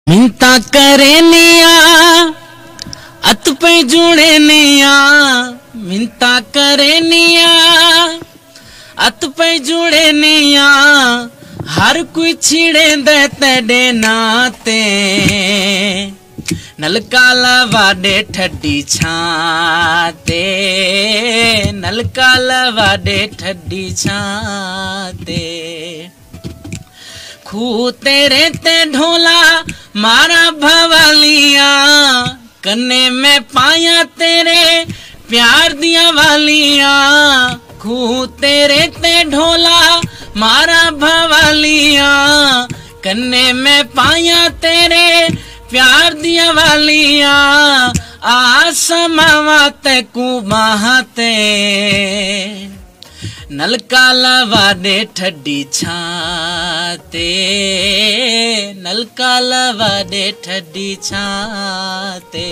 मिंता करे निया अत पे जुड़े निया, मिंता करे निया अत पे जुड़े निया, हर कोई छिड़े दे तेरे नाते। नलका लवाडे ठड्डी छाते, नलका लवाडे ठड्डी छाते। खू तेरे ते ढोला मारा भवालिया, कन्ने में पाया तेरे प्यार दिया वालिया। खू तेरे ते ढोला मारा भवालिया, कन्ने में पाया तेरे प्यार दिया वालिया। आसमावाते कुबाहते, नलका लवाडे ठड्डी छाते, नलका लवाडे ठड्डी छाते।